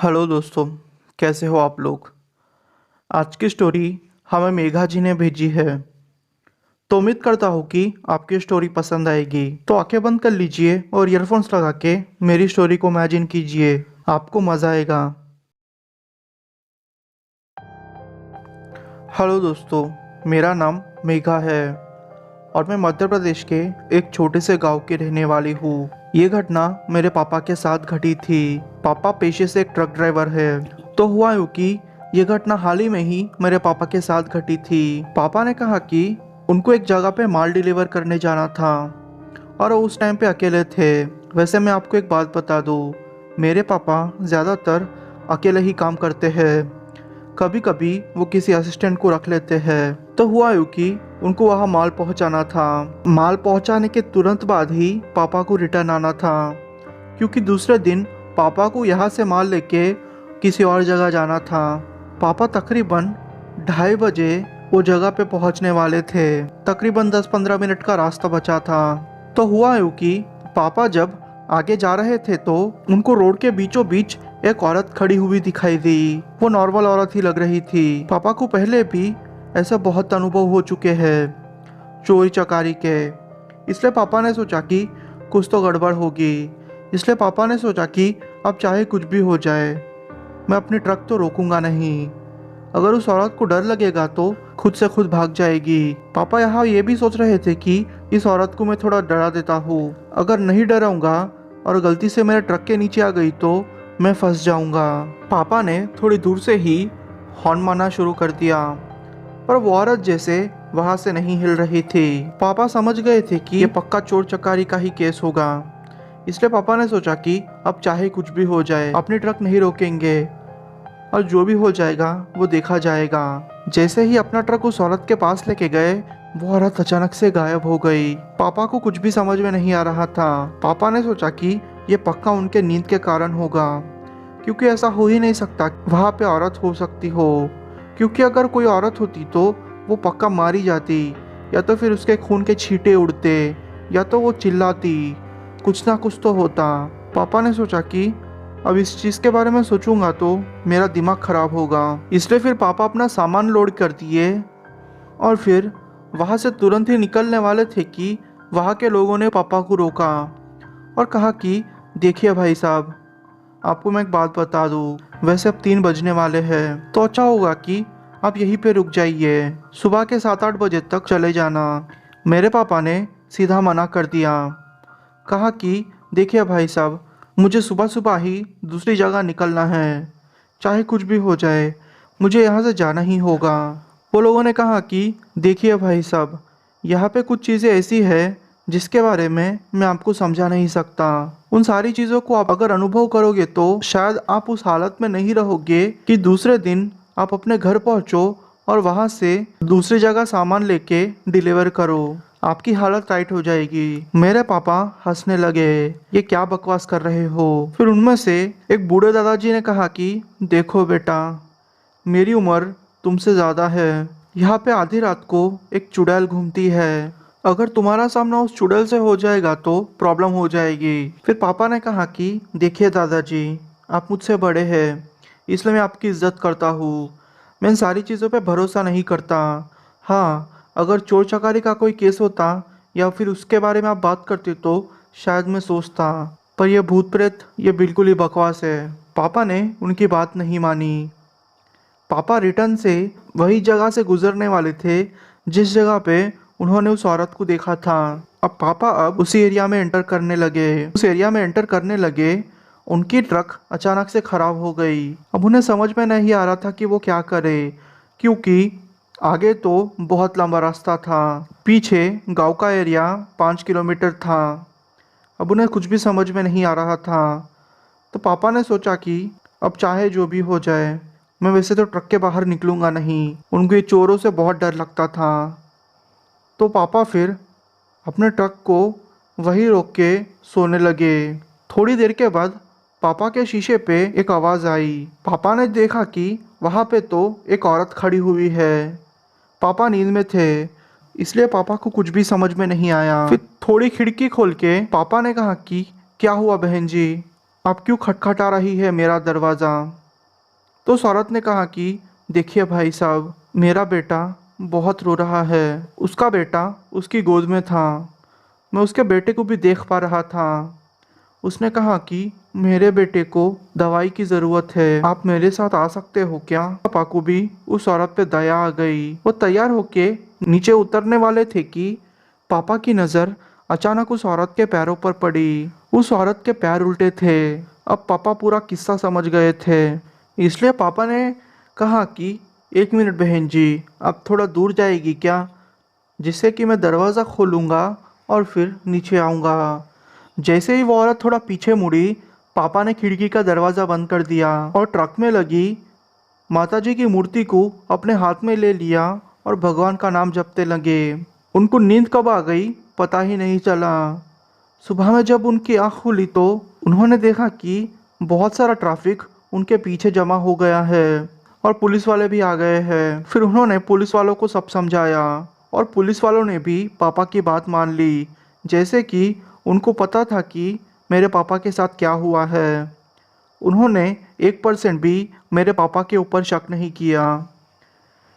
Hello दोस्तों, कैसे हो आप लोग। आज की स्टोरी हमें मेघा जी ने भेजी है। तो उम्मीद करता हूँ कि आपकी स्टोरी पसंद आएगी। तो आंखें बंद कर लीजिए और ईयरफोन्स लगा के मेरी स्टोरी को इमेजिन कीजिए। आपको मज़ा आएगा। हेलो दोस्तों, मेरा नाम मेघा है और मैं मध्य प्रदेश के एक छोटे से गांव की रहने वाली हूँ। ये घटना मेरे पापा के साथ घटी थी। पापा पेशे से एक ट्रक ड्राइवर है। तो हुआ यूँ कि ये घटना हाल ही में ही मेरे पापा के साथ घटी थी। पापा ने कहा कि उनको एक जगह पे माल डिलीवर करने जाना था और वो उस टाइम पे अकेले थे। वैसे मैं आपको एक बात बता दूँ, मेरे पापा ज़्यादातर अकेले ही काम करते हैं। कभी कभी वो किसी असिस्टेंट को रख लेते हैं। तो हुआ यूँ कि उनको वहाँ माल पहुँचाना था। माल पहुँचाने के तुरंत बाद ही पापा को रिटर्न आना था, क्योंकि दूसरे दिन पापा को यहाँ से माल लेके किसी और जगह जाना था। पापा तकरीबन 2:30 बजे वो जगह पे पहुँचने वाले थे। तकरीबन 10-15 मिनट का रास्ता बचा था। तो हुआ यूँ कि पापा जब आगे जा रहे थे तो उनको रोड के बीचों बीच एक औरत खड़ी हुई दिखाई दी। वो नॉर्मल औरत ही लग रही थी। पापा को पहले भी ऐसा बहुत अनुभव हो चुके हैं चोरी चकारी के। इसलिए पापा ने सोचा कि कुछ तो गड़बड़ होगी। इसलिए पापा ने सोचा कि अब चाहे कुछ भी हो जाए, मैं अपनी ट्रक तो रोकूंगा नहीं। अगर उस औरत को डर लगेगा तो खुद से खुद भाग जाएगी। पापा यहाँ ये भी सोच रहे थे कि इस औरत को मैं थोड़ा डरा देता हूँ। अगर नहीं डराऊंगा और गलती से मेरे ट्रक के नीचे आ गई तो मैं फंस जाऊंगा। पापा ने थोड़ी दूर से ही हॉर्न मारना शुरू कर दिया, पर वो औरत जैसे वहां से नहीं हिल रही थी। पापा समझ गए थे कि ये पक्का चोर चकारी का ही केस होगा। इसलिए पापा ने सोचा कि अब चाहे कुछ भी हो जाए अपनी ट्रक नहीं रोकेंगे और जो भी हो जाएगा वो देखा जाएगा। जैसे ही अपना ट्रक उस औरत के पास लेके गए, वो औरत अचानक से गायब हो गई। पापा को कुछ भी समझ में नहीं आ रहा था। पापा ने सोचा कि ये पक्का उनके नींद के कारण होगा, क्योंकि ऐसा हो ही नहीं सकता वहाँ पे औरत हो सकती हो। क्योंकि अगर कोई औरत होती तो वो पक्का मारी जाती, या तो फिर उसके खून के छींटे उड़ते, या तो वो चिल्लाती। कुछ ना कुछ तो होता। पापा ने सोचा कि अब इस चीज़ के बारे में सोचूंगा तो मेरा दिमाग खराब होगा। इसलिए फिर पापा अपना सामान लोड कर दिए और फिर वहाँ से तुरंत ही निकलने वाले थे कि वहाँ के लोगों ने पापा को रोका और कहा कि देखिए भाई साहब, आपको मैं एक बात बता दूँ, वैसे अब 3 बजने वाले हैं, तो अच्छा होगा कि आप यहीं पे रुक जाइए। सुबह के 7-8 बजे तक चले जाना। मेरे पापा ने सीधा मना कर दिया। कहा कि देखिए भाई साहब, मुझे सुबह सुबह ही दूसरी जगह निकलना है। चाहे कुछ भी हो जाए, मुझे यहाँ से जाना ही होगा। वो लोगों ने कहा कि देखिए भाई साहब, यहाँ पे कुछ चीज़ें ऐसी है जिसके बारे में मैं आपको समझा नहीं सकता। उन सारी चीज़ों को आप अगर अनुभव करोगे तो शायद आप उस हालत में नहीं रहोगे कि दूसरे दिन आप अपने घर पहुँचो और वहाँ से दूसरी जगह सामान लेके डिलीवर करो। आपकी हालत टाइट हो जाएगी। मेरे पापा हंसने लगे, ये क्या बकवास कर रहे हो। फिर उनमें से एक बूढ़े दादाजी ने कहा कि देखो बेटा, मेरी उम्र तुमसे ज़्यादा है। यहाँ पे आधी रात को एक चुड़ैल घूमती है। अगर तुम्हारा सामना उस चुड़ैल से हो जाएगा तो प्रॉब्लम हो जाएगी। फिर पापा ने कहा कि देखिए दादाजी, आप मुझसे बड़े हैं, इसलिए मैं आपकी इज्जत करता हूँ। मैं इन सारी चीज़ों पे भरोसा नहीं करता। हाँ, अगर चोर चकारी का कोई केस होता या फिर उसके बारे में आप बात करते तो शायद मैं सोचता, पर यह भूत प्रेत ये बिल्कुल ही बकवास है। पापा ने उनकी बात नहीं मानी। पापा रिटर्न से वही जगह से गुजरने वाले थे जिस जगह पे उन्होंने उस औरत को देखा था। अब पापा उसी एरिया में एंटर करने लगे। उस एरिया में एंटर करने लगे, उनकी ट्रक अचानक से खराब हो गई। अब उन्हें समझ में नहीं आ रहा था कि वो क्या करे, क्योंकि आगे तो बहुत लंबा रास्ता था, पीछे गांव का एरिया 5 किलोमीटर था। अब उन्हें कुछ भी समझ में नहीं आ रहा था। तो पापा ने सोचा कि अब चाहे जो भी हो जाए, मैं वैसे तो ट्रक के बाहर निकलूंगा नहीं। उनको ये चोरों से बहुत डर लगता था। तो पापा फिर अपने ट्रक को वहीं रोक के सोने लगे। थोड़ी देर के बाद पापा के शीशे पे एक आवाज़ आई। पापा ने देखा कि वहाँ पे तो एक औरत खड़ी हुई है। पापा नींद में थे, इसलिए पापा को कुछ भी समझ में नहीं आया। फिर थोड़ी खिड़की खोल के पापा ने कहा कि क्या हुआ बहन जी। आप क्यों खटखटा रही है मेरा दरवाज़ा? तो उस औरत ने कहा कि देखिए भाई साहब, मेरा बेटा बहुत रो रहा है। उसका बेटा उसकी गोद में था। मैं उसके बेटे को भी देख पा रहा था। उसने कहा कि मेरे बेटे को दवाई की ज़रूरत है, आप मेरे साथ आ सकते हो क्या? पापा को भी उस औरत पे दया आ गई। वो तैयार होके नीचे उतरने वाले थे कि पापा की नज़र अचानक उस औरत के पैरों पर पड़ी। उस औरत के पैर उल्टे थे। अब पापा पूरा किस्सा समझ गए थे। इसलिए पापा ने कहा कि एक मिनट बहन जी, आप थोड़ा दूर जाएगी क्या, जिससे कि मैं दरवाज़ा खोलूँगा और फिर नीचे आऊँगा। जैसे ही वो औरत थोड़ा पीछे मुड़ी, पापा ने खिड़की का दरवाज़ा बंद कर दिया और ट्रक में लगी माताजी की मूर्ति को अपने हाथ में ले लिया और भगवान का नाम जपते लगे। उनको नींद कब आ गई पता ही नहीं चला। सुबह में जब उनकी आँख खुली तो उन्होंने देखा कि बहुत सारा ट्रैफिक उनके पीछे जमा हो गया है और पुलिस वाले भी आ गए हैं। फिर उन्होंने पुलिस वालों को सब समझाया और पुलिस वालों ने भी पापा की बात मान ली। जैसे कि उनको पता था कि मेरे पापा के साथ क्या हुआ है। उन्होंने 1% भी मेरे पापा के ऊपर शक नहीं किया।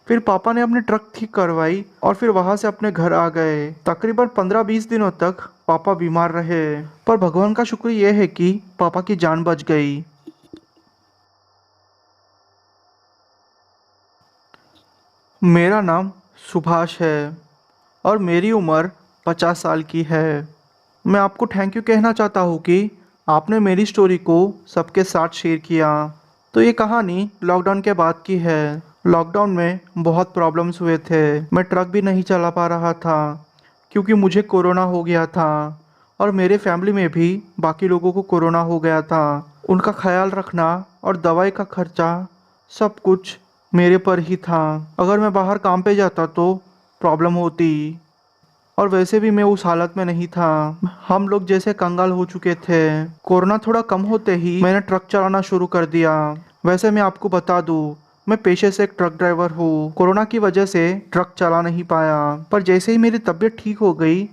फिर पापा ने अपनी ट्रक ठीक करवाई और फिर वहाँ से अपने घर आ गए। तकरीबन 15-20 दिनों तक पापा बीमार रहे, पर भगवान का शुक्र यह है कि पापा की जान बच गई। मेरा नाम सुभाष है और मेरी उम्र 50 साल की है। मैं आपको थैंक यू कहना चाहता हूँ कि आपने मेरी स्टोरी को सबके साथ शेयर किया। तो ये कहानी लॉकडाउन के बाद की है। लॉकडाउन में बहुत प्रॉब्लम्स हुए थे। मैं ट्रक भी नहीं चला पा रहा था क्योंकि मुझे कोरोना हो गया था और मेरे फैमिली में भी बाकी लोगों को कोरोना हो गया था। उनका ख्याल रखना और दवाई का खर्चा सब कुछ मेरे पर ही था। अगर मैं बाहर काम पे जाता तो प्रॉब्लम होती और वैसे भी मैं उस हालत में नहीं था। हम लोग जैसे कंगाल हो चुके थे। कोरोना थोड़ा कम होते ही मैंने ट्रक चलाना शुरू कर दिया। वैसे मैं आपको बता दूं, मैं पेशे से एक ट्रक ड्राइवर हूँ। कोरोना की वजह से ट्रक चला नहीं पाया, पर जैसे ही मेरी तबीयत ठीक हो गई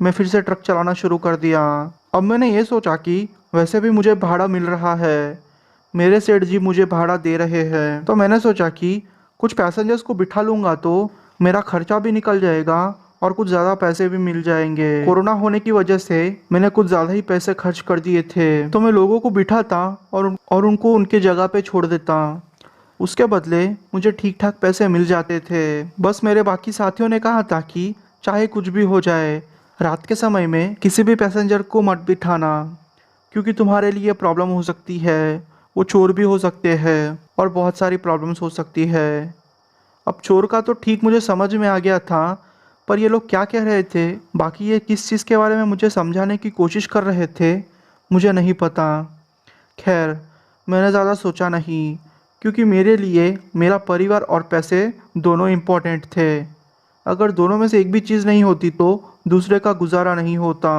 मैं फिर से ट्रक चलाना शुरू कर दिया। अब मैंने ये सोचा कि वैसे भी मुझे भाड़ा मिल रहा है, मेरे सेठ जी मुझे भाड़ा दे रहे हैं, तो मैंने सोचा कि कुछ पैसेंजर्स को बिठा लूँगा तो मेरा खर्चा भी निकल जाएगा और कुछ ज़्यादा पैसे भी मिल जाएंगे। कोरोना होने की वजह से मैंने कुछ ज़्यादा ही पैसे खर्च कर दिए थे, तो मैं लोगों को बिठाता और उनको उनके जगह पे छोड़ देता। उसके बदले मुझे ठीक ठाक पैसे मिल जाते थे। बस मेरे बाकी साथियों ने कहा था कि चाहे कुछ भी हो जाए, रात के समय में किसी भी पैसेंजर को मत बिठाना, क्योंकि तुम्हारे लिए प्रॉब्लम हो सकती है। वो चोर भी हो सकते हैं और बहुत सारी प्रॉब्लम्स हो सकती है। अब चोर का तो ठीक मुझे समझ में आ गया था, पर ये लोग क्या कह रहे थे, बाकी ये किस चीज़ के बारे में मुझे समझाने की कोशिश कर रहे थे, मुझे नहीं पता। खैर, मैंने ज़्यादा सोचा नहीं, क्योंकि मेरे लिए मेरा परिवार और पैसे दोनों इम्पोर्टेंट थे। अगर दोनों में से एक भी चीज़ नहीं होती तो दूसरे का गुजारा नहीं होता।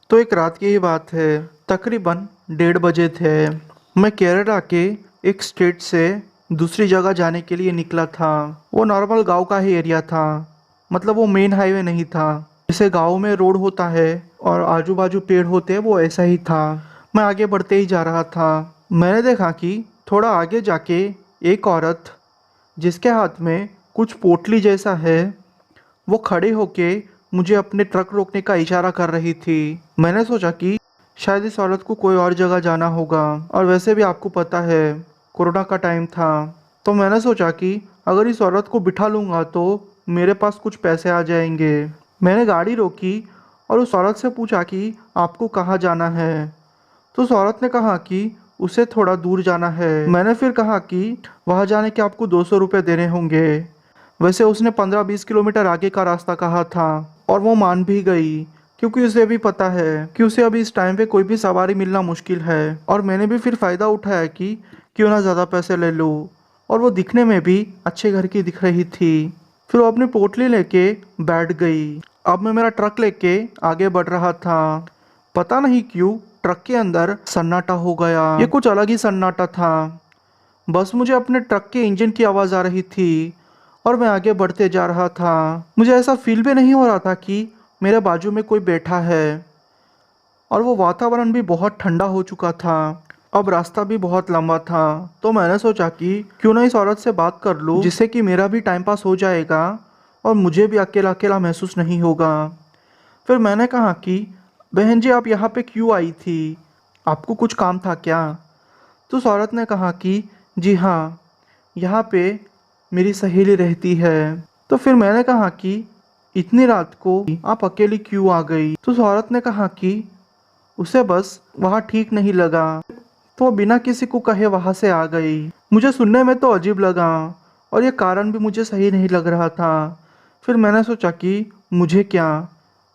तो एक रात की ही बात है, तकरीबन 1:30 बजे थे। मैं केरला के एक स्टेट से दूसरी जगह जाने के लिए निकला था। वो नॉर्मल गांव का ही एरिया था, मतलब वो मेन हाईवे नहीं था। जैसे गांव में रोड होता है और आजू बाजू पेड़ होते हैं, वो ऐसा ही था। मैं आगे बढ़ते ही जा रहा था। मैंने देखा कि थोड़ा आगे जाके एक औरत जिसके हाथ में कुछ पोटली जैसा है, वो खड़े होके मुझे अपने ट्रक रोकने का इशारा कर रही थी। मैंने सोचा कि शायद इस औरत को कोई और जगह जाना होगा, और वैसे भी आपको पता है कोरोना का टाइम था। तो मैंने सोचा कि अगर इस औरत को बिठा लूँगा तो मेरे पास कुछ पैसे आ जाएंगे। मैंने गाड़ी रोकी और उस औरत से पूछा कि आपको कहाँ जाना है। तो उस औरत ने कहा कि उसे थोड़ा दूर जाना है। मैंने फिर कहा कि वहाँ जाने के आपको 200 रुपये देने होंगे। वैसे उसने 15-20 किलोमीटर आगे का रास्ता कहा था और वो मान भी गई, क्योंकि उसे भी पता है कि उसे अभी इस टाइम पे कोई भी सवारी मिलना मुश्किल है। और मैंने भी फिर फ़ायदा उठाया कि क्यों ना ज़्यादा पैसे ले लूँ, और वो दिखने में भी अच्छे घर की दिख रही थी। फिर वो अपनी पोटली लेके बैठ गई। अब मैं मेरा ट्रक लेके आगे बढ़ रहा था। पता नहीं क्यों ट्रक के अंदर सन्नाटा हो गया। ये कुछ अलग ही सन्नाटा था। बस मुझे अपने ट्रक के इंजन की आवाज़ आ रही थी और मैं आगे बढ़ते जा रहा था। मुझे ऐसा फील भी नहीं हो रहा था कि मेरे बाजू में कोई बैठा है। और वो वातावरण भी बहुत ठंडा हो चुका था। अब रास्ता भी बहुत लंबा था, तो मैंने सोचा कि क्यों ना इस औरत से बात कर लूँ, जिससे कि मेरा भी टाइम पास हो जाएगा और मुझे भी अकेला अकेला महसूस नहीं होगा। फिर मैंने कहा कि बहन जी, आप यहाँ पे क्यों आई थी? आपको कुछ काम था क्या? तो उस औरत ने कहा कि जी हाँ, यहाँ पे मेरी सहेली रहती है। तो फिर मैंने कहा कि इतनी रात को आप अकेली क्यों आ गई? तो उस औरत ने कहा कि उसे बस वहाँ ठीक नहीं लगा, तो वो बिना किसी को कहे वहाँ से आ गई। मुझे सुनने में तो अजीब लगा और ये कारण भी मुझे सही नहीं लग रहा था। फिर मैंने सोचा कि मुझे क्या,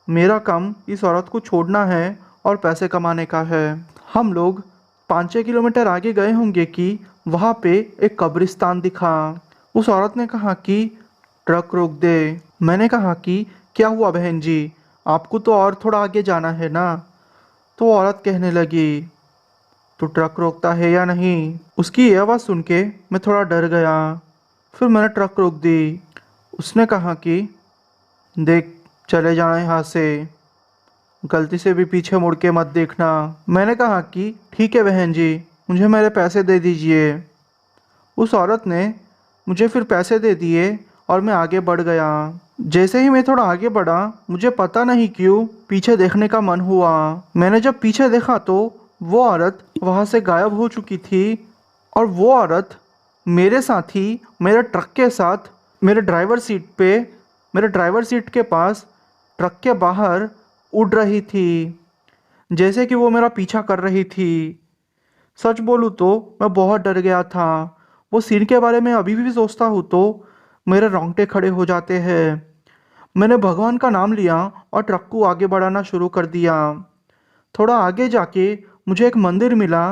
मेरा काम इस औरत को छोड़ना है और पैसे कमाने का है। हम लोग 5-6 किलोमीटर आगे गए होंगे कि वहाँ पे एक कब्रिस्तान दिखा। उस औरत ने कहा कि ट्रक रोक दे। मैंने कहा कि क्या हुआ बहन जी, आपको तो और थोड़ा आगे जाना है ना? तो वो औरत कहने लगी, तो ट्रक रोकता है या नहीं? उसकी ये आवाज़ सुन के मैं थोड़ा डर गया। फिर मैंने ट्रक रोक दी। उसने कहा कि देख, चले जाना यहाँ से, गलती से भी पीछे मुड़ के मत देखना। मैंने कहा कि ठीक है बहन जी, मुझे मेरे पैसे दे दीजिए। उस औरत ने मुझे फिर पैसे दे दिए और मैं आगे बढ़ गया। जैसे ही मैं थोड़ा आगे बढ़ा, मुझे पता नहीं क्यों पीछे देखने का मन हुआ। मैंने जब पीछे देखा तो वो औरत वहाँ से गायब हो चुकी थी और वो औरत मेरे साथ ही मेरे ट्रक के साथ मेरे ड्राइवर सीट पे, मेरे ड्राइवर सीट के पास ट्रक के बाहर उड़ रही थी, जैसे कि वो मेरा पीछा कर रही थी। सच बोलूँ तो मैं बहुत डर गया था। वो सीन के बारे में अभी भी सोचता हूँ तो मेरे रोंगटे खड़े हो जाते हैं। मैंने भगवान का नाम लिया और ट्रक को आगे बढ़ाना शुरू कर दिया। थोड़ा आगे जाके मुझे एक मंदिर मिला।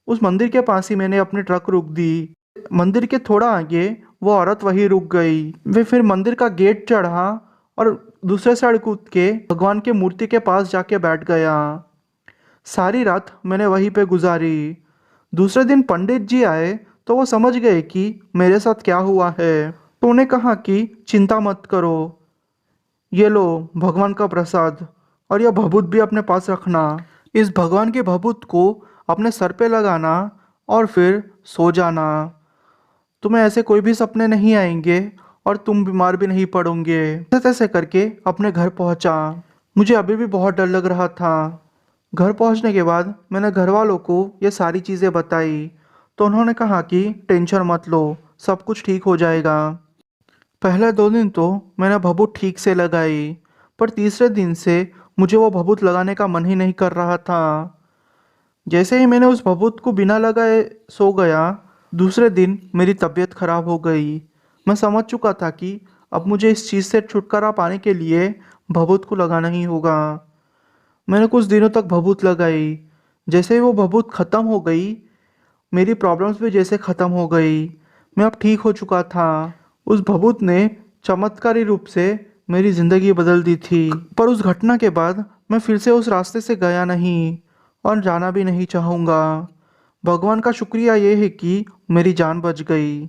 उस मंदिर के पास ही मैंने अपनी ट्रक रोक दी। मंदिर के थोड़ा आगे वो औरत वहीं रुक गई। वे फिर मंदिर का गेट चढ़ा और दूसरे साइड कूद के भगवान की मूर्ति के पास जाके बैठ गया। सारी रात मैंने वहीं पे गुजारी। दूसरे दिन पंडित जी आए तो वो समझ गए कि मेरे साथ क्या हुआ है। तो उन्हें कहा कि चिंता मत करो, ये लो भगवान का प्रसाद, और यह भभूत भी अपने पास रखना। इस भगवान के भभूत को अपने सर पे लगाना और फिर सो जाना। तुम्हें ऐसे कोई भी सपने नहीं आएंगे और तुम बीमार भी नहीं पड़ोगे। ऐसे तैसे करके अपने घर पहुंचा। मुझे अभी भी बहुत डर लग रहा था। घर पहुंचने के बाद मैंने घर वालों को ये सारी चीज़ें बताई, तो उन्होंने कहा कि टेंशन मत लो, सब कुछ ठीक हो जाएगा। पहले 2 दिन तो मैंने भभूत ठीक से लगाई, पर तीसरे दिन से मुझे वो भभूत लगाने का मन ही नहीं कर रहा था। जैसे ही मैंने उस भभूत को बिना लगाए सो गया, दूसरे दिन मेरी तबीयत खराब हो गई। मैं समझ चुका था कि अब मुझे इस चीज़ से छुटकारा पाने के लिए भभूत को लगाना ही होगा। मैंने कुछ दिनों तक भभूत लगाई। जैसे ही वो भभूत ख़त्म हो गई, मेरी प्रॉब्लम्स भी जैसे ख़त्म हो गई। मैं अब ठीक हो चुका था। उस भभूत ने चमत्कारी रूप से मेरी ज़िंदगी बदल दी थी। पर उस घटना के बाद मैं फिर से उस रास्ते से गया नहीं और जाना भी नहीं चाहूँगा। भगवान का शुक्रिया ये है कि मेरी जान बच गई।